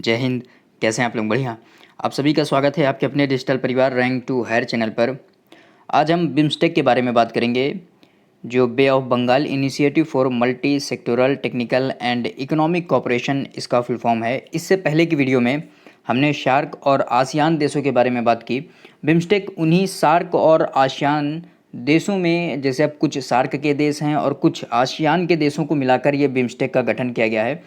जय हिंद। कैसे हैं आप लोग? बढ़िया। आप सभी का स्वागत है आपके अपने डिजिटल परिवार रैंक टू हायर चैनल पर। आज हम बिम्स्टेक के बारे में बात करेंगे, जो bay of Bengal initiative for multi sectoral technical and economic cooperation इसका फुल फॉर्म है। इससे पहले की वीडियो में हमने शार्क और आसियान देशों के बारे में बात की। बिम्स्टेक उन्हीं शार्क और आसियान देशों में, जैसे अब कुछ शार्क के देश हैं और कुछ आसियान के देशों को मिलाकर ये बिम्स्टेक का गठन किया गया है।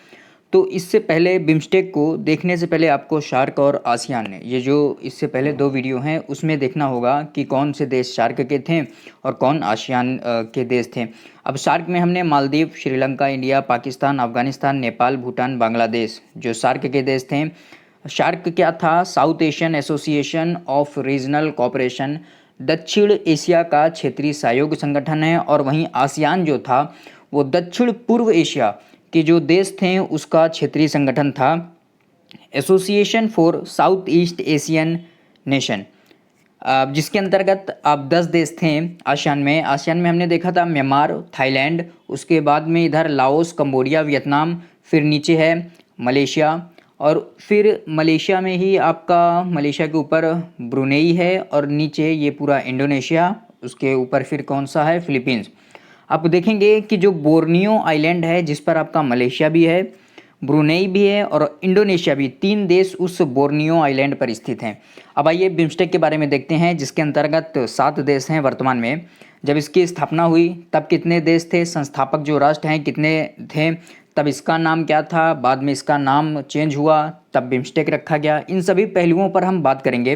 तो इससे पहले बिम्स्टेक को देखने से पहले आपको शार्क और आसियान ने, ये जो इससे पहले दो वीडियो हैं उसमें देखना होगा कि कौन से देश शार्क के थे और कौन आसियान के देश थे। अब शार्क में हमने मालदीव, श्रीलंका, इंडिया, पाकिस्तान, अफगानिस्तान, नेपाल, भूटान, बांग्लादेश जो शार्क के देश थे। शार्क क्या था? South Asian association of regional cooperation, दक्षिण एशिया का क्षेत्रीय सहयोग संगठन है। और वहीं आसियान जो था वो दक्षिण पूर्व एशिया के जो देश थे उसका क्षेत्रीय संगठन था, association for south east Asian nation, जिसके अंतर्गत अब 10 देश थे आसियान में। आसियान में हमने देखा था म्यांमार, थाईलैंड, उसके बाद में इधर लाओस, कंबोडिया, वियतनाम, फिर नीचे है मलेशिया, और फिर मलेशिया में ही आपका मलेशिया के ऊपर ब्रुनेई है, और नीचे ये पूरा इंडोनेशिया, उसके ऊपर फिर कौन सा है? फिलीपींस। आप देखेंगे कि जो बोर्नियो आइलैंड है जिस पर आपका मलेशिया भी है, ब्रुनेई भी है और इंडोनेशिया भी, 3 देश उस बोर्नियो आइलैंड पर स्थित हैं। अब आइए बिम्स्टेक के बारे में देखते हैं, जिसके अंतर्गत 7 देश हैं वर्तमान में। जब इसकी स्थापना हुई तब कितने देश थे? संस्थापक जो राष्ट्र हैं कितने थे? तब इसका नाम क्या था? बाद में इसका नाम चेंज हुआ, तब बिम्स्टेक रखा गया। इन सभी पहलुओं पर हम बात करेंगे।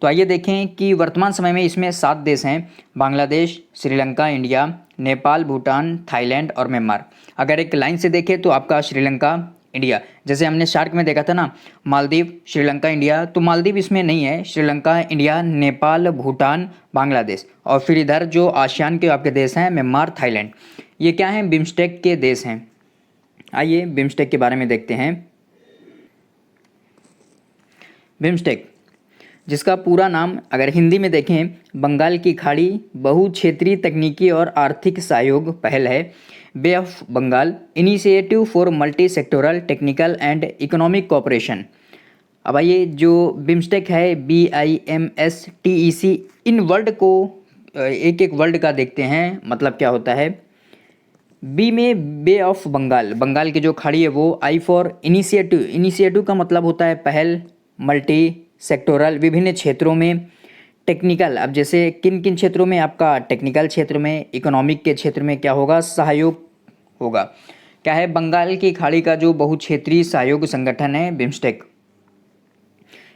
तो आइए देखें कि वर्तमान समय में इसमें 7 देश हैं: बांग्लादेश, श्रीलंका, इंडिया, नेपाल, भूटान, थाईलैंड और म्यांमार। अगर एक लाइन से देखें तो आपका श्रीलंका, इंडिया, जैसे हमने शार्क में देखा था ना, मालदीव, श्रीलंका, इंडिया, तो मालदीव इसमें नहीं है। श्रीलंका, इंडिया, नेपाल, भूटान, बांग्लादेश, और फिर इधर जो आसियान के आपके देश हैं म्यांमार, थाईलैंड, ये क्या हैं? बिम्स्टेक के देश हैं। आइए बिम्स्टेक के बारे में देखते हैं। बिम्स्टेक, जिसका पूरा नाम अगर हिंदी में देखें, बंगाल की खाड़ी बहुक्षेत्रीय तकनीकी और आर्थिक सहयोग पहल है, bay of Bengal initiative for multi sectoral technical and economic cooperation. अब आइए जो बिम्स्टेक है, BIMSTEC, इन वर्ड को एक एक वर्ड का देखते हैं, मतलब क्या होता है। बी में बे ऑफ बंगाल, बंगाल की जो खाड़ी है वो। आई फॉर इनिशिएटिव, इनिशिएटिव का मतलब होता है पहल, मल्टी सेक्टोरल विभिन्न क्षेत्रों में, टेक्निकल, अब जैसे किन किन क्षेत्रों में? आपका टेक्निकल क्षेत्र में, इकोनॉमिक के क्षेत्र में क्या होगा? सहयोग होगा। क्या है? बंगाल की खाड़ी का जो बहुक्षेत्रीय सहयोग संगठन है बिम्स्टेक।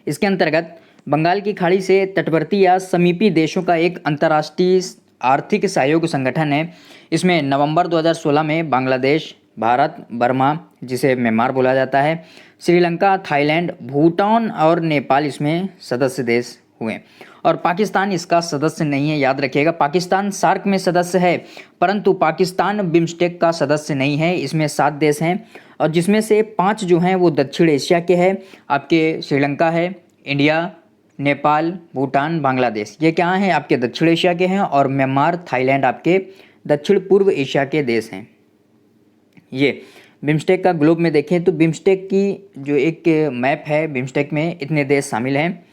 इसके अंतर्गत बंगाल की खाड़ी से तटवर्ती या समीपी देशों का एक अंतर्राष्ट्रीय आर्थिक सहयोग संगठन है। इसमें नवंबर 2016 में बांग्लादेश, भारत, बर्मा जिसे म्यांमार बोला जाता है, श्रीलंका, थाईलैंड, भूटान और नेपाल इसमें सदस्य देश हुए, और पाकिस्तान इसका सदस्य नहीं है। याद रखिएगा, पाकिस्तान सार्क में सदस्य है परंतु पाकिस्तान बिम्स्टेक का सदस्य नहीं है। इसमें 7 देश हैं और जिसमें से 5 जो हैं वो दक्षिण एशिया के हैं। आपके श्रीलंका है, इंडिया, नेपाल, भूटान, बांग्लादेश, ये क्या हैं? आपके दक्षिण एशिया के हैं, और म्यांमार, थाईलैंड आपके दक्षिण पूर्व एशिया के देश हैं। ये बिम्स्टेक का ग्लोब में देखें तो बिम्स्टेक की जो एक मैप है, बिम्स्टेक में इतने देश शामिल हैं।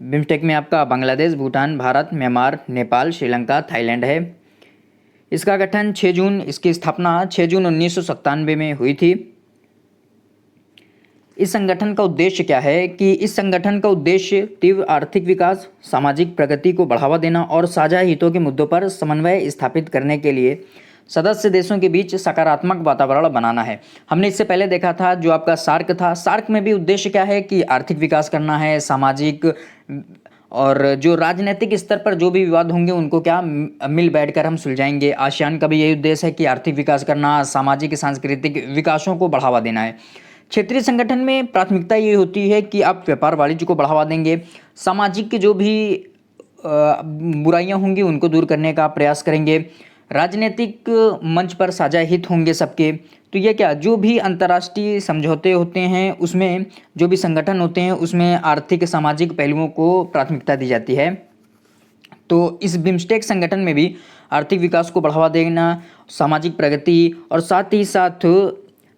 बिम्स्टेक में आपका बांग्लादेश, भूटान, भारत, म्यांमार, नेपाल, श्रीलंका, थाईलैंड है। इसका गठन 6 जून, इसकी स्थापना 6 जून 1997 में हुई थी। इस संगठन का उद्देश्य क्या है? कि इस संगठन का उद्देश्य तीव्र आर्थिक विकास, सामाजिक प्रगति को बढ़ावा देना और साझा हितों के मुद्दों पर समन्वय स्थापित करने के लिए सदस्य देशों के बीच सकारात्मक वातावरण बनाना है। हमने इससे पहले देखा था जो आपका सार्क था, सार्क में भी उद्देश्य क्या है? कि आर्थिक विकास करना है, सामाजिक और जो राजनीतिक स्तर पर जो भी विवाद होंगे उनको क्या मिल बैठकर हम सुलझाएंगे। आसियान का भी यही उद्देश्य है कि आर्थिक विकास करना, सामाजिक सांस्कृतिक विकासों को बढ़ावा देना है। क्षेत्रीय संगठन में प्राथमिकता ये होती है कि आप व्यापार वाणिज्य को बढ़ावा देंगे, सामाजिक जो भी बुराइयां होंगी उनको दूर करने का प्रयास करेंगे, राजनीतिक मंच पर साझा हित होंगे सबके। तो ये क्या, जो भी अंतर्राष्ट्रीय समझौते होते हैं उसमें, जो भी संगठन होते हैं उसमें आर्थिक सामाजिक पहलुओं को प्राथमिकता दी जाती है। तो इस बिम्स्टेक संगठन में भी आर्थिक विकास को बढ़ावा देना, सामाजिक प्रगति और साथ ही साथ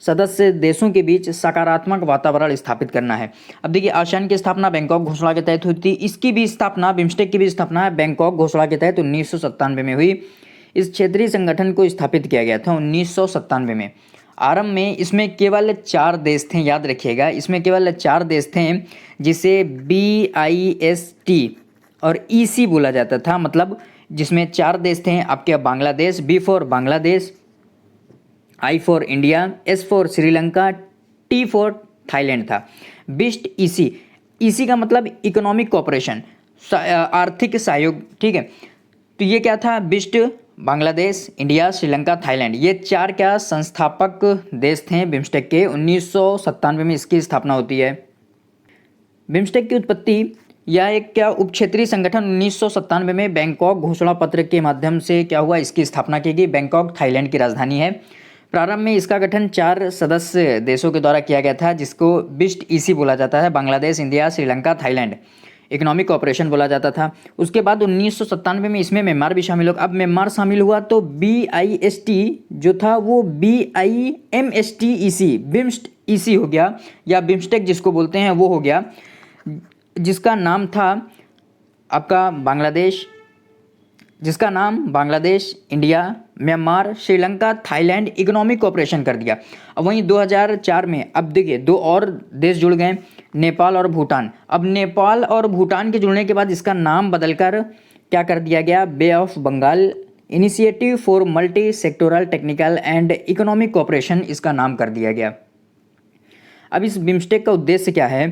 सदस्य देशों के बीच सकारात्मक वातावरण स्थापित करना है। अब देखिए आसियान की स्थापना बैंकॉक घोषणा के तहत हुई थी। इसकी भी स्थापना, बिम्स्टेक की भी स्थापना बैंकॉक घोषणा के तहत 1997 में हुई। इस क्षेत्रीय संगठन को स्थापित किया गया था 1997 में। आरंभ में इसमें केवल 4 देश थे, याद रखिएगा, इसमें केवल 4 देश थे जिसे BIST और EC बोला जाता था। मतलब जिसमें 4 देश थे आपके Bangladesh, B for Bangladesh, I for India, S for Sri Lanka, T for Thailand था। बिस्ट EC का मतलब इकोनॉमिक कोऑपरेशन, आर्थिक सहयोग, ठीक है। तो ये क्या था, बिस्ट बांग्लादेश, इंडिया, श्रीलंका, थाईलैंड, ये 4 क्या संस्थापक देश थे बिम्स्टेक के। 1997 में इसकी स्थापना होती है। बिम्स्टेक की उत्पत्ति यह एक क्या उप क्षेत्रीय संगठन 1997 में बैंकॉक घोषणा पत्र के माध्यम से क्या हुआ, इसकी स्थापना की गई। बैंकॉक थाईलैंड की राजधानी है। प्रारंभ में इसका गठन 4 सदस्य देशों के द्वारा किया गया था, जिसको बिस्ट EC बोला जाता है। Bangladesh, India, Sri Lanka, Thailand, economic cooperation बोला जाता था। उसके बाद 1997 में इसमें म्यांमार भी शामिल होगा। अब म्यांमार शामिल हुआ तो BIST जो था वो BIMSTEC, बिम्स्ट EC हो गया, या बिम्स्टेक जिसको बोलते हैं वो हो गया, जिसका नाम था आपका बांग्लादेश, जिसका नाम Bangladesh, India, Myanmar, Sri Lanka, Thailand economic cooperation कर दिया। अब वहीं 2004 में अब देखिए 2 और देश जुड़ गए, नेपाल और भूटान। अब नेपाल और भूटान के जुड़ने के बाद इसका नाम बदलकर क्या कर दिया गया, bay of Bengal initiative for multi sectoral technical and economic cooperation इसका नाम कर दिया गया। अब इस बिम्स्टेक का उद्देश्य क्या है,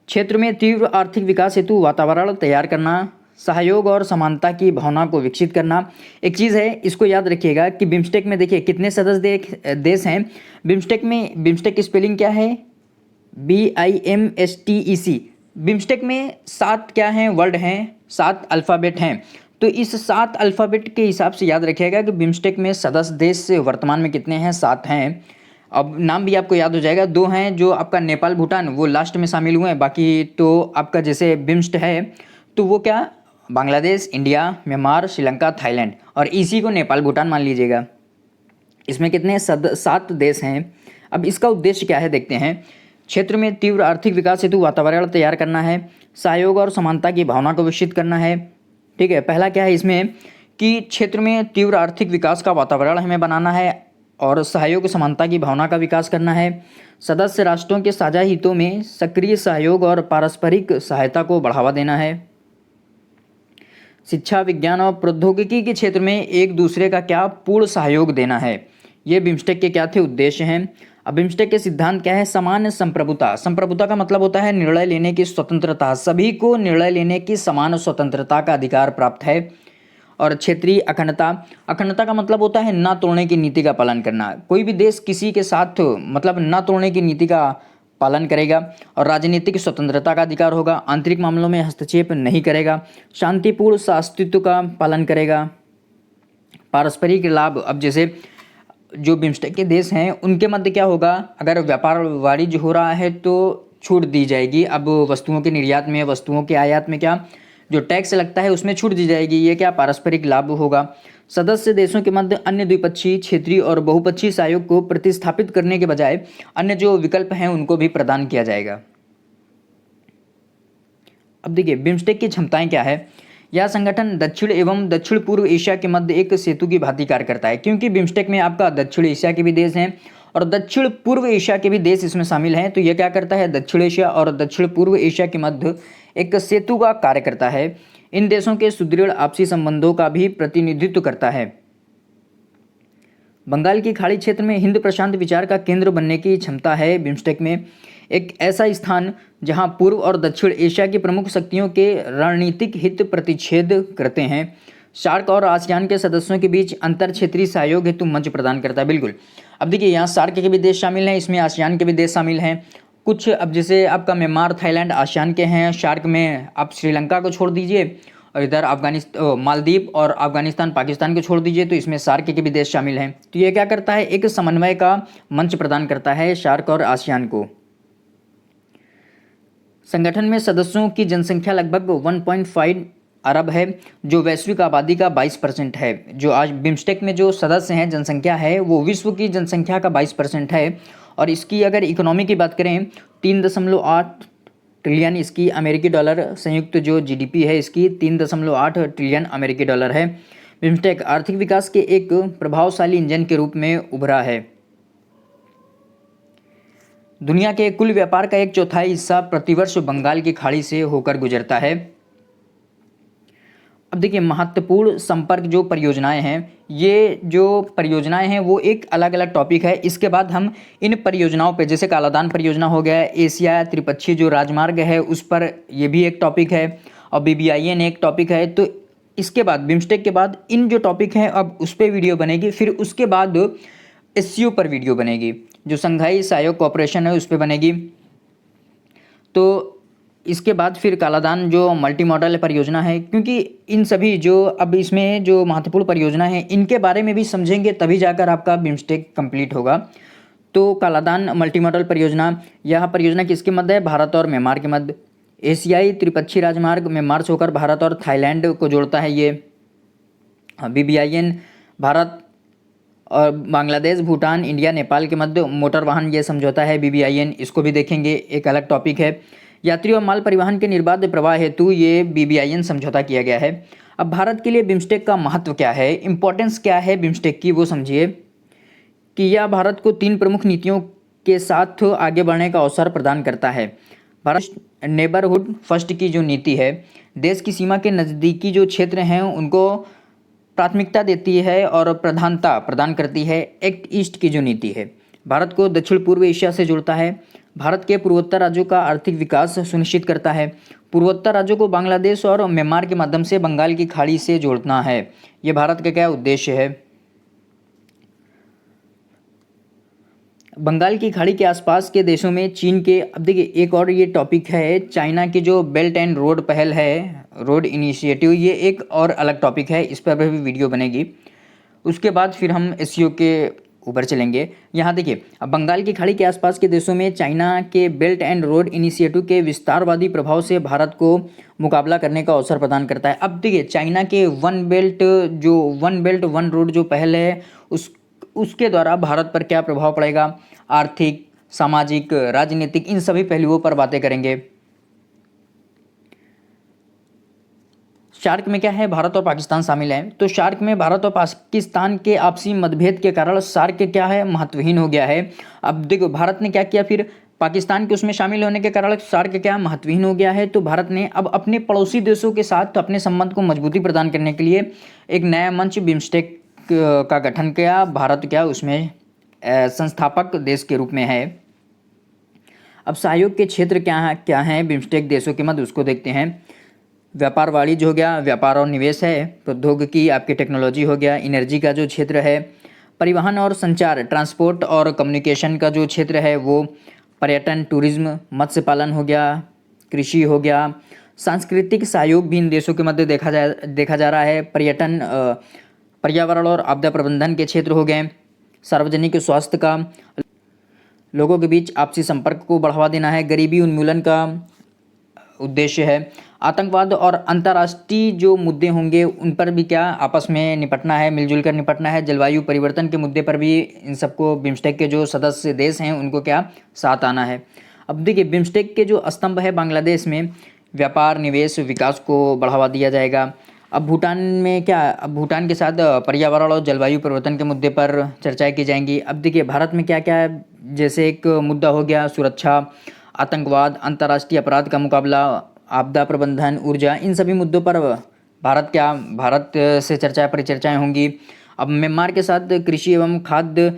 क्षेत्र में तीव्र आर्थिक विकास हेतु वातावरण तैयार करना, सहयोग और समानता की भावना को विकसित करना। एक चीज़ है, इसको याद रखिएगा कि बिम्स्टेक में देखिए कितने सदस्य देश हैं। बिम्स्टेक में, बिम्स्टेक की स्पेलिंग क्या है, BIMSTEC। बिम्स्टेक में 7 क्या हैं, वर्ड हैं, 7 अल्फ़ाबेट हैं। तो इस 7 अल्फ़ाबेट के हिसाब से याद रखिएगा कि बिम्स्टेक में सदस्य देश वर्तमान में कितने हैं, 7 हैं। अब नाम भी आपको याद हो जाएगा। 2 हैं जो आपका नेपाल भूटान वो लास्ट में शामिल हुए हैं, बाकी तो आपका जैसे बिम्स्ट है तो वो क्या Bangladesh, India, Myanmar, Sri Lanka, Thailand, और EC को नेपाल भूटान मान लीजिएगा। इसमें कितने 7 देश हैं। अब इसका उद्देश्य क्या है देखते हैं। क्षेत्र में तीव्र आर्थिक विकास हेतु वातावरण तैयार करना है, सहयोग और समानता की भावना को विकसित करना है, ठीक है। पहला क्या है इसमें कि क्षेत्र में तीव्र आर्थिक विकास का वातावरण हमें बनाना है और सहयोग समानता की भावना का विकास करना है। सदस्य राष्ट्रों के साझा हितों में सक्रिय सहयोग और पारस्परिक सहायता को बढ़ावा देना है। शिक्षा, विज्ञान और प्रौद्योगिकी के क्षेत्र में एक दूसरे का क्या पूर्ण सहयोग देना है। ये बिम्स्टेक के क्या थे, उद्देश्य हैं। अब बिम्स्टेक के सिद्धांत क्या है, समान संप्रभुता। संप्रभुता का मतलब होता है निर्णय लेने की स्वतंत्रता, सभी को निर्णय लेने की समान स्वतंत्रता का अधिकार प्राप्त है। और क्षेत्रीय अखंडता, अखंडता का मतलब होता है ना तोड़ने की नीति का पालन करना। कोई भी देश किसी के साथ मतलब ना तोड़ने की नीति का पालन करेगा। और राजनीतिक स्वतंत्रता का अधिकार होगा, आंतरिक मामलों में हस्तक्षेप नहीं करेगा, शांतिपूर्ण अस्तित्व का पालन करेगा। पारस्परिक लाभ, अब जैसे जो बिम्स्टेक के देश हैं उनके मध्य क्या होगा, अगर व्यापार वाणिज्य हो रहा है तो छूट दी जाएगी। अब वस्तुओं के निर्यात में, वस्तुओं के आयात में क्या जो टैक्स लगता है उसमें छूट दी जाएगी। ये क्या पारस्परिक लाभ होगा। सदस्य देशों के मध्य अन्य द्विपक्षीय, क्षेत्रीय और बहुपक्षीय सहयोग को प्रतिस्थापित करने के बजाय अन्य जो विकल्प हैं उनको भी प्रदान किया जाएगा। अब देखिए बिम्स्टेक की क्षमताएं क्या है। यह संगठन दक्षिण एवं दक्षिण पूर्व एशिया के मध्य एक सेतु की भांति कार्य करता है, क्योंकि बिम्स्टेक में आपका दक्षिण एशिया के भी देश हैं और दक्षिण पूर्व एशिया के भी देश इसमें शामिल हैं। तो यह क्या करता है, दक्षिण एशिया और दक्षिण पूर्व एशिया के मध्य एक सेतु का कार्य करता है। इन देशों के सुदृढ़ आपसी संबंधों का भी प्रतिनिधित्व करता है। बंगाल की खाड़ी क्षेत्र में हिंद प्रशांत विचार का केंद्र बनने की क्षमता है बिम्स्टेक में। एक ऐसा स्थान जहां पूर्व और दक्षिण एशिया की प्रमुख शक्तियों के रणनीतिक हित प्रतिच्छेद करते हैं। सार्क और आसियान के सदस्यों के बीच अंतर क्षेत्रीय सहयोग हेतु मंच प्रदान करता है। बिल्कुल, अब देखिए यहाँ सार्क के भी देश शामिल हैं, इसमें आसियान के भी देश शामिल हैं कुछ। अब जैसे आपका म्यांमार, थाईलैंड आसियान के हैं। सार्क में आप श्रीलंका को छोड़ दीजिए और इधर अफगानिस्तान, मालदीव और अफगानिस्तान, पाकिस्तान को छोड़ दीजिए, तो इसमें सार्क के भी देश शामिल हैं। तो ये क्या करता है, एक समन्वय का मंच प्रदान करता है सार्क और आसियान को। संगठन में सदस्यों की जनसंख्या लगभग 1.5 अरब है, जो वैश्विक आबादी का 22% है। जो आज बिम्स्टेक में जो सदस्य हैं जनसंख्या है वो विश्व की जनसंख्या का 22% है। और इसकी अगर इकोनॉमी की बात करें 3.8 ट्रिलियन इसकी अमेरिकी डॉलर, संयुक्त जो जीडीपी है इसकी 3.8 ट्रिलियन अमेरिकी डॉलर है। बिम्स्टेक आर्थिक विकास के एक प्रभावशाली इंजन के रूप में उभरा है। दुनिया के कुल व्यापार का 1/4 हिस्सा प्रतिवर्ष बंगाल की खाड़ी से होकर गुजरता है। अब देखिए महत्वपूर्ण संपर्क जो परियोजनाएं हैं, ये जो परियोजनाएं हैं वो एक अलग अलग टॉपिक है। इसके बाद हम इन परियोजनाओं पे, जैसे कालादान परियोजना हो गया, एशिया त्रिपक्षीय जो राजमार्ग है उस पर, ये भी एक टॉपिक है, और BBIN एक टॉपिक है। तो इसके बाद बिम्स्टेक के बाद इन जो टॉपिक हैं अब उस पर वीडियो बनेगी, फिर उसके बाद SCO पर वीडियो बनेगी, जो संघाई सहयोग कॉरपोरेशन है उस पर बनेगी। तो इसके बाद फिर कालादान जो मल्टी मॉडल परियोजना है, क्योंकि इन सभी जो अब इसमें जो महत्वपूर्ण परियोजना है इनके बारे में भी समझेंगे तभी जाकर आपका बिम्स्टेक कंप्लीट होगा। तो कालादान मल्टी मॉडल परियोजना, यह परियोजना किसके मध्य है? भारत और म्यांमार के मध्य। एशियाई त्रिपक्षीय राजमार्ग म्यांमार से होकर भारत और थाईलैंड को जोड़ता है ये। BBIN भारत और बांग्लादेश, भूटान, इंडिया, नेपाल के मध्य मोटर वाहन ये समझौता है BBIN, इसको भी देखेंगे, एक अलग टॉपिक है। यात्री और माल परिवहन के निर्बाध प्रवाह हेतु ये BBIN समझौता किया गया है। अब भारत के लिए बिम्स्टेक का महत्व क्या है, इंपॉर्टेंस क्या है बिम्स्टेक की, वो समझिए कि यह भारत को 3 प्रमुख नीतियों के साथ आगे बढ़ने का अवसर प्रदान करता है। भारत नेबरहुड फर्स्ट की जो नीति है, देश की सीमा के नज़दीकी जो क्षेत्र हैं उनको प्राथमिकता देती है और प्रधानता प्रदान करती है। एक्ट ईस्ट की जो नीति है, भारत को दक्षिण पूर्व एशिया से जोड़ता है। भारत के पूर्वोत्तर राज्यों का आर्थिक विकास सुनिश्चित करता है। पूर्वोत्तर राज्यों को बांग्लादेश और म्यांमार के माध्यम से बंगाल की खाड़ी से जोड़ना है। ये भारत का क्या उद्देश्य है? बंगाल की खाड़ी के आसपास के देशों में चीन के, अब देखिए एक और ये टॉपिक है, चाइना की जो बेल्ट एंड रोड पहल है, रोड इनिशिएटिव, ये एक और अलग टॉपिक है, इस पर भी वीडियो बनेगी। उसके बाद फिर हम SCO के ऊपर चलेंगे। यहाँ देखिए अब बंगाल की खाड़ी के आसपास के देशों में चाइना के बेल्ट एंड रोड इनिशिएटिव के विस्तारवादी प्रभाव से भारत को मुकाबला करने का अवसर प्रदान करता है। अब देखिए चाइना के वन बेल्ट वन रोड जो पहल है उसके द्वारा भारत पर क्या प्रभाव पड़ेगा, आर्थिक, सामाजिक, राजनीतिक, इन सभी पहलुओं पर बातें करेंगे। शार्क में क्या है, भारत और पाकिस्तान शामिल हैं। तो शार्क में भारत और पाकिस्तान के आपसी मतभेद के कारण शार्क क्या है, महत्वहीन हो गया है। अब देखो भारत ने क्या किया, फिर पाकिस्तान के उसमें शामिल होने के कारण शार्क क्या महत्वहीन हो गया है। तो भारत ने अब अपने पड़ोसी देशों के साथ अपने संबंध को मजबूती प्रदान करने के लिए एक नया मंच बिम्स्टेक का गठन किया। भारत क्या उसमें संस्थापक देश के रूप में है। अब सहयोग के क्षेत्र क्या हैं बिम्स्टेक देशों के मध्य, उसको देखते हैं। व्यापार वाणिज्य हो गया, व्यापार और निवेश है। प्रौद्योगिकी, आपकी टेक्नोलॉजी हो गया। एनर्जी का जो क्षेत्र है, परिवहन और संचार, ट्रांसपोर्ट और कम्युनिकेशन का जो क्षेत्र है वो, पर्यटन, टूरिज्म, मत्स्य पालन हो गया, कृषि हो गया। सांस्कृतिक सहयोग भी इन देशों के मध्य देखा जा रहा है। पर्यटन, पर्यावरण और आपदा प्रबंधन के क्षेत्र हो गए। सार्वजनिक स्वास्थ्य का, लोगों के बीच आपसी संपर्क को बढ़ावा देना है। गरीबी उन्मूलन का उद्देश्य है। आतंकवाद और अंतर्राष्ट्रीय जो मुद्दे होंगे उन पर भी क्या आपस में निपटना है, मिलजुल कर निपटना है। जलवायु परिवर्तन के मुद्दे पर भी इन सबको बिम्स्टेक के जो सदस्य देश हैं उनको क्या साथ आना है। अब देखिए बिम्स्टेक के जो स्तंभ है, बांग्लादेश में व्यापार, निवेश, विकास को बढ़ावा दिया जाएगा। अब भूटान में क्या, अब भूटान के साथ पर्यावरण और जलवायु परिवर्तन के मुद्दे पर चर्चाएं की जाएंगी। अब देखिए भारत में क्या क्या है, जैसे एक मुद्दा हो गया सुरक्षा, आतंकवाद, अंतर्राष्ट्रीय अपराध का मुकाबला, आपदा प्रबंधन, ऊर्जा, इन सभी मुद्दों पर भारत से परिचर्चाएं होंगी। अब म्यांमार के साथ कृषि एवं खाद्य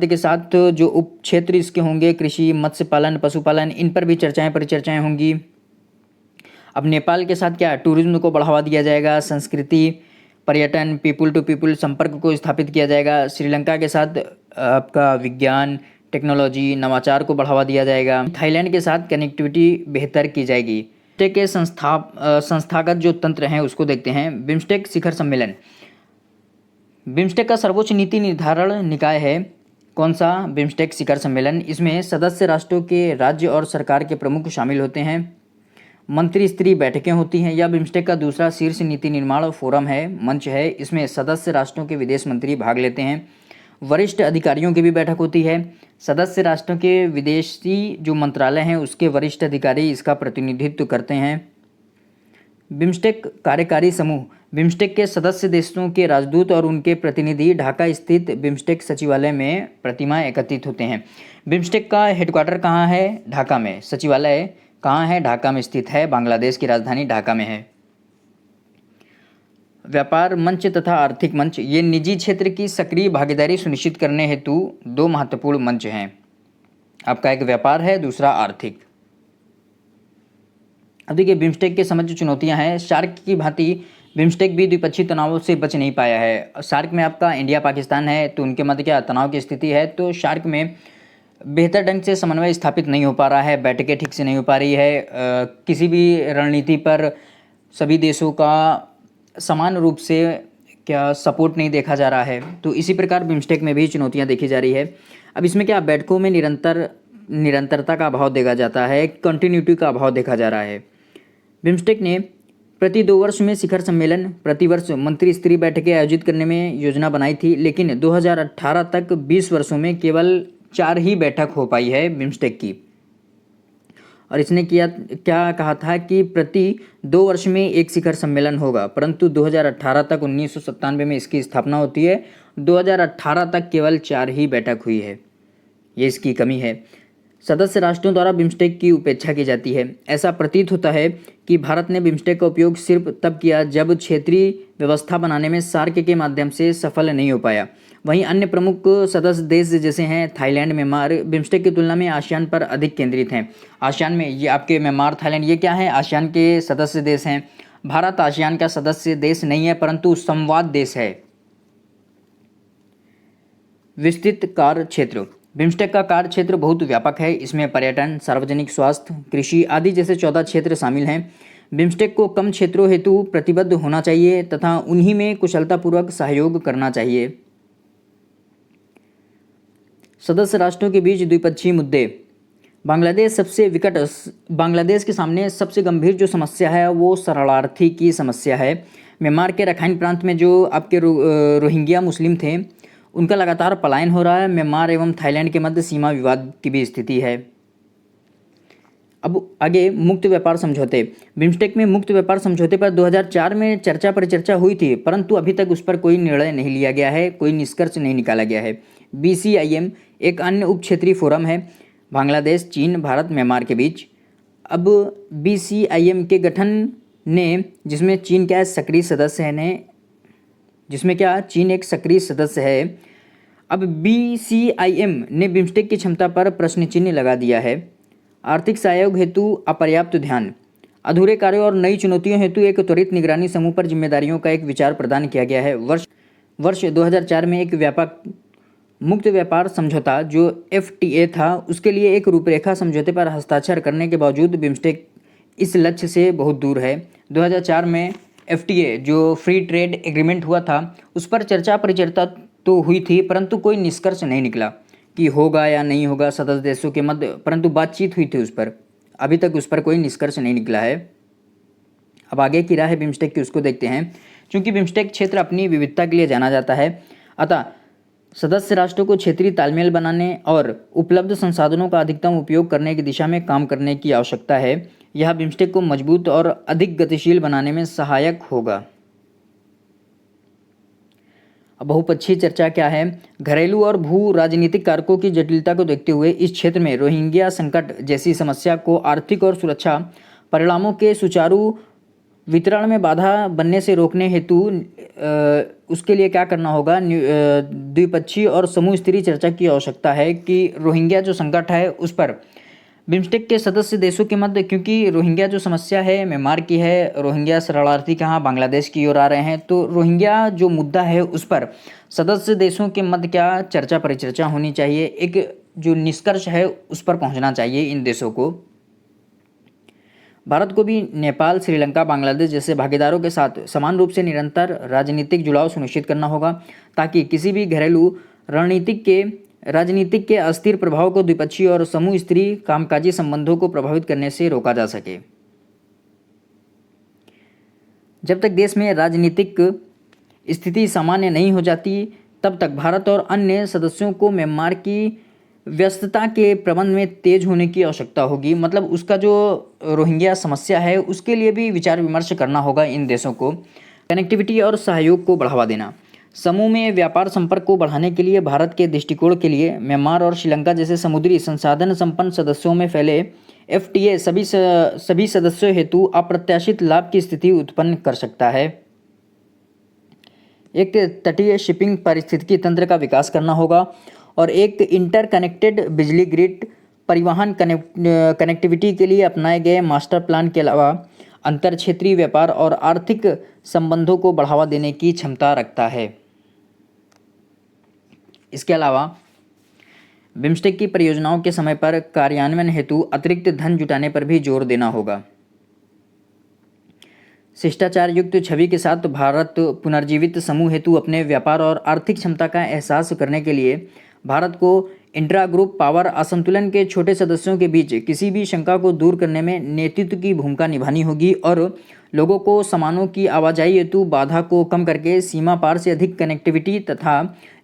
के साथ जो उप क्षेत्र इसके होंगे, कृषि, मत्स्य पालन, पशुपालन, इन पर भी परिचर्चाएं होंगी। अब नेपाल के साथ क्या, टूरिज्म को बढ़ावा दिया जाएगा। संस्कृति, पर्यटन, पीपुल टू पीपुल संपर्क को स्थापित किया जाएगा। श्रीलंका के साथ आपका विज्ञान, टेक्नोलॉजी, नवाचार को बढ़ावा दिया जाएगा। थाईलैंड के साथ कनेक्टिविटी बेहतर की जाएगी। बिम्स्टेक के संस्थागत जो तंत्र हैं उसको देखते हैं। बिम्स्टेक शिखर सम्मेलन, बिम्स्टेक का सर्वोच्च नीति निर्धारण निकाय है। कौन सा? बिम्स्टेक शिखर सम्मेलन। इसमें सदस्य राष्ट्रों के राज्य और सरकार के प्रमुख शामिल होते हैं। मंत्री स्तरीय बैठकें होती हैं। यह बिम्स्टेक का दूसरा शीर्ष नीति निर्माण फोरम है, मंच है। इसमें सदस्य राष्ट्रों के विदेश मंत्री भाग लेते हैं। वरिष्ठ अधिकारियों की भी बैठक होती है। सदस्य राष्ट्रों के विदेशी जो मंत्रालय हैं उसके वरिष्ठ अधिकारी इसका प्रतिनिधित्व करते हैं। बिम्स्टेक कार्यकारी समूह, बिम्स्टेक के सदस्य देशों के राजदूत और उनके प्रतिनिधि ढाका स्थित बिम्स्टेक सचिवालय में प्रतिमाह एकत्रित होते हैं। बिम्स्टेक का हेडक्वार्टर कहाँ है? ढाका में। सचिवालय कहाँ है? ढाका में स्थित है। बांग्लादेश की राजधानी ढाका में है। व्यापार मंच तथा आर्थिक मंच, ये निजी क्षेत्र की सक्रिय भागीदारी सुनिश्चित करने हेतु दो महत्वपूर्ण मंच हैं। आपका एक व्यापार है, दूसरा आर्थिक। अब देखिए बिम्स्टेक के समझ जो चुनौतियां हैं, शार्क की भांति बिम्स्टेक भी द्विपक्षीय तनावों से बच नहीं पाया है। शार्क में आपका इंडिया पाकिस्तान है, तो उनके मध्य क्या तनाव की स्थिति है, तो शार्क में बेहतर ढंग से समन्वय स्थापित नहीं हो पा रहा है, बैठकें ठीक से नहीं हो पा रही है, किसी भी रणनीति पर सभी देशों का समान रूप से क्या सपोर्ट नहीं देखा जा रहा है। तो इसी प्रकार बिम्स्टेक में भी चुनौतियां देखी जा रही है। अब इसमें क्या बैठकों में निरंतरता का अभाव देखा जाता है, कंटिन्यूटी का अभाव देखा जा रहा है। बिम्स्टेक ने प्रति 2 वर्ष में शिखर सम्मेलन, प्रतिवर्ष मंत्री स्तरीय बैठकें आयोजित करने में योजना बनाई थी, लेकिन 2018 तक 20 वर्षों में केवल 4 ही बैठक हो पाई है बिम्स्टेक की। और इसने क्या कहा था कि प्रति 2 वर्ष में एक शिखर सम्मेलन होगा, परंतु 2018 तक 1997 में इसकी स्थापना होती है, 2018 तक केवल 4 ही बैठक हुई है। ये इसकी कमी है। सदस्य राष्ट्रों द्वारा बिम्स्टेक की उपेक्षा की जाती है। ऐसा प्रतीत होता है कि भारत ने बिम्स्टेक का उपयोग सिर्फ तब किया जब क्षेत्रीय व्यवस्था बनाने में सार्क के माध्यम से सफल नहीं हो पाया। वहीं अन्य प्रमुख सदस्य देश जैसे हैं थाईलैंड, म्यांमार, बिम्स्टेक की तुलना में आसियान पर अधिक केंद्रित हैं। आसियान में ये आपके म्यांमार, थाईलैंड, ये क्या है? आसियान के सदस्य देश हैं। भारत आसियान का सदस्य देश नहीं है, परंतु संवाद देश है। विस्तृत कार्य क्षेत्र, बिम्स्टेक का कार्य क्षेत्र बहुत व्यापक है। इसमें पर्यटन, सार्वजनिक स्वास्थ्य, कृषि आदि जैसे 14 क्षेत्र शामिल हैं। बिम्स्टेक को कम क्षेत्रों हेतु प्रतिबद्ध होना चाहिए तथा उन्हीं में कुशलतापूर्वक सहयोग करना चाहिए। सदस्य राष्ट्रों के बीच द्विपक्षीय मुद्दे, बांग्लादेश के सामने सबसे गंभीर जो समस्या है वो शरणार्थी की समस्या है। म्यांमार के रखाइन प्रांत में जो आपके रोहिंग्या मुस्लिम थे उनका लगातार पलायन हो रहा है। म्यांमार एवं थाईलैंड के मध्य सीमा विवाद की भी स्थिति है। अब आगे मुक्त व्यापार समझौते, बिम्स्टेक में मुक्त व्यापार समझौते पर 2004 में परिचर्चा हुई थी, परंतु अभी तक उस पर कोई निर्णय नहीं लिया गया है, कोई निष्कर्ष नहीं निकाला गया है। BCIM एक अन्य उप क्षेत्रीय फोरम है बांग्लादेश, चीन, भारत, म्यांमार के बीच। अब BCIM के गठन ने, जिसमें चीन क्या सक्रिय सदस्य है, चीन एक सक्रिय सदस्य है। अब BCIM ने बिम्स्टेक की क्षमता पर प्रश्न चिन्ह लगा दिया है। आर्थिक सहयोग हेतु अपर्याप्त ध्यान, अधूरे कार्यों और नई चुनौतियों हेतु एक त्वरित निगरानी समूह पर जिम्मेदारियों का एक विचार प्रदान किया गया है। वर्ष 2004 में एक व्यापक मुक्त व्यापार समझौता जो FTA था, उसके लिए एक रूपरेखा समझौते पर हस्ताक्षर करने के बावजूद बिम्स्टेक इस लक्ष्य से बहुत दूर है। 2004 में FTA जो फ्री ट्रेड एग्रीमेंट हुआ था उस पर परिचर्चा तो हुई थी, परंतु कोई निष्कर्ष नहीं निकला कि होगा या नहीं होगा सदस्य देशों के मध्य, परंतु बातचीत हुई थी उस पर। अभी तक उस पर कोई निष्कर्ष नहीं निकला है। अब आगे की राह है बिम्स्टेक की, उसको देखते हैं। चूँकि बिम्स्टेक क्षेत्र अपनी विविधता के लिए जाना जाता है, अतः सदस्य राष्ट्रों को क्षेत्रीय तालमेल बनाने और उपलब्ध संसाधनों का अधिकतम उपयोग करने की दिशा में काम करने की आवश्यकता है। यह बिम्स्टेक को मजबूत और अधिक गतिशील बनाने में सहायक होगा। अब बहुपक्षीय चर्चा क्या है? घरेलू और भू राजनीतिक कारकों की जटिलता को देखते हुए इस क्षेत्र में रोहिंग्या संकट जैसी समस्या को आर्थिक और सुरक्षा परिणामों के सुचारू वितरण में बाधा बनने से रोकने हेतु उसके लिए क्या करना होगा? द्विपक्षीय और समूह स्तरीय चर्चा की आवश्यकता है कि रोहिंग्या जो संकट है उस पर बिम्स्टेक के सदस्य देशों के मध्य, क्योंकि रोहिंग्या जो समस्या है म्यांमार की है, रोहिंग्या शरणार्थी कहाँ बांग्लादेश की ओर आ रहे हैं, तो रोहिंग्या जो मुद्दा है उस पर सदस्य देशों के मध्य क्या परिचर्चा होनी चाहिए, एक जो निष्कर्ष है उस पर पहुँचना चाहिए इन देशों को। भारत को भी नेपाल, श्रीलंका, बांग्लादेश जैसे भागीदारों के साथ समान रूप से निरंतर राजनीतिक जुड़ाव सुनिश्चित करना होगा, ताकि किसी भी घरेलू राजनीतिक के अस्थिर प्रभाव को द्विपक्षीय और समूह स्तरीय कामकाजी संबंधों को प्रभावित करने से रोका जा सके। जब तक देश में राजनीतिक स्थिति सामान्य नहीं हो जाती, तब तक भारत और अन्य सदस्यों को म्यांमार की व्यस्तता के प्रबंधन में तेज होने की आवश्यकता होगी। मतलब उसका जो रोहिंग्या समस्या है उसके लिए भी विचार विमर्श करना होगा इन देशों को। कनेक्टिविटी और सहयोग को बढ़ावा देना। समूह में व्यापार संपर्क को बढ़ाने के लिए भारत के दृष्टिकोण के लिए म्यांमार और श्रीलंका जैसे समुद्री संसाधन संपन्न सदस्यों में फैले FTA सभी सदस्यों हेतु अप्रत्याशित लाभ की स्थिति उत्पन्न कर सकता है। एक तटीय शिपिंग पारिस्थितिकी तंत्र का विकास करना होगा और एक इंटरकनेक्टेड बिजली ग्रिड परिवहन कनेक्टिविटी के लिए अपनाए गए मास्टर प्लान के अलावा अंतर क्षेत्रीय व्यापार और आर्थिक संबंधों को बढ़ावा देने की क्षमता रखता है। इसके अलावा बिम्स्टेक की परियोजनाओं के समय पर कार्यान्वयन हेतु अतिरिक्त धन जुटाने पर भी जोर देना होगा। शिष्टाचार युक्त छवि के साथ भारत पुनर्जीवित समूह हेतु अपने व्यापार और आर्थिक क्षमता का एहसास करने के लिए भारत को इंट्रा ग्रुप पावर असंतुलन के छोटे सदस्यों के बीच किसी भी शंका को दूर करने में नेतृत्व की भूमिका निभानी होगी और लोगों को सामानों की आवाजाही हेतु बाधा को कम करके सीमा पार से अधिक कनेक्टिविटी तथा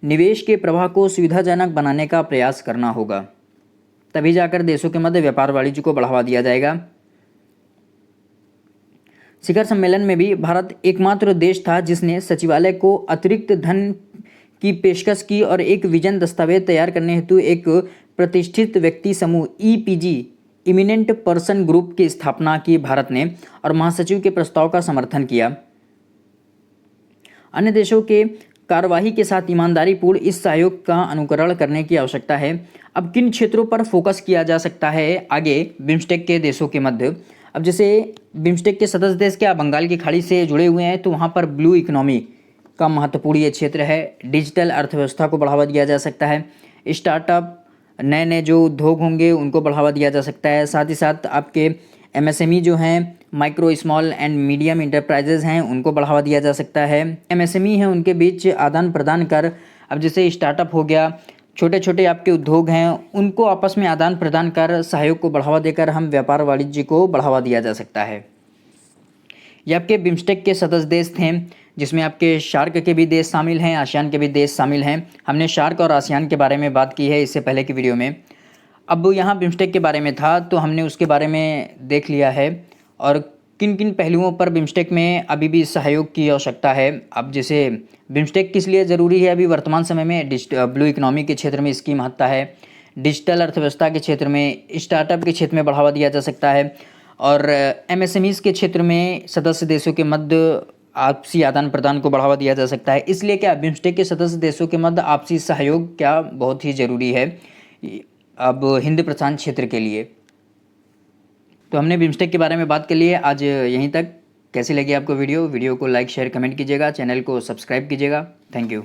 निवेश के प्रवाह को सुविधाजनक बनाने का प्रयास करना होगा। तभी जाकर देशों के मध्य व्यापार वाणिज्य को बढ़ावा दिया जाएगा। शिखर सम्मेलन में भी भारत एकमात्र देश था जिसने सचिवालय को अतिरिक्त धन की पेशकश की और एक विजन दस्तावेज तैयार करने हेतु एक प्रतिष्ठित व्यक्ति समूह EPG इमिनेंट पर्सन ग्रुप की स्थापना की भारत ने और महासचिव के प्रस्ताव का समर्थन किया। अन्य देशों के कार्यवाही के साथ ईमानदारी पूर्ण इस सहयोग का अनुकरण करने की आवश्यकता है। अब किन क्षेत्रों पर फोकस किया जा सकता है आगे बिम्स्टेक के देशों के मध्य? अब जैसे बिम्स्टेक के सदस्य देश क्या बंगाल की खाड़ी से जुड़े हुए हैं तो वहाँ पर ब्लू इकोनॉमी का महत्वपूर्ण ये क्षेत्र है। डिजिटल अर्थव्यवस्था को बढ़ावा दिया जा सकता है। स्टार्टअप नए नए जो उद्योग होंगे उनको बढ़ावा दिया जा सकता है। साथ ही साथ आपके MSME जो हैं micro small and medium enterprises हैं उनको बढ़ावा दिया जा सकता है। MSME हैं उनके बीच आदान प्रदान कर, अब जैसे स्टार्टअप हो गया, छोटे छोटे आपके उद्योग हैं उनको आपस में आदान प्रदान कर सहयोग को बढ़ावा देकर हम व्यापार वाणिज्य को बढ़ावा दिया जा सकता है। ये आपके बिम्स्टेक के सदस्य देश थे जिसमें आपके शार्क के भी देश शामिल हैं, आसियान के भी देश शामिल हैं। हमने शार्क और आसियान के बारे में बात की है इससे पहले की वीडियो में। अब यहाँ बिम्स्टेक के बारे में था तो हमने उसके बारे में देख लिया है और किन किन पहलुओं पर बिम्स्टेक में अभी भी सहयोग की आवश्यकता है। अब जैसे बिम्स्टेक किस लिए ज़रूरी है अभी वर्तमान समय में, ब्लू इकोनॉमी के क्षेत्र में इसकी महत्ता है, डिजिटल अर्थव्यवस्था के क्षेत्र में, स्टार्टअप के क्षेत्र में बढ़ावा दिया जा सकता है और MSMEs के क्षेत्र में सदस्य देशों के मध्य आपसी आदान प्रदान को बढ़ावा दिया जा सकता है। इसलिए क्या बिम्स्टेक के सदस्य देशों के मध्य आपसी सहयोग क्या बहुत ही ज़रूरी है अब हिंद प्रशांत क्षेत्र के लिए। तो हमने बिम्स्टेक के बारे में बात कर ली है आज यहीं तक। कैसी लगी आपको वीडियो को लाइक शेयर कमेंट कीजिएगा, चैनल को सब्सक्राइब कीजिएगा। Thank you.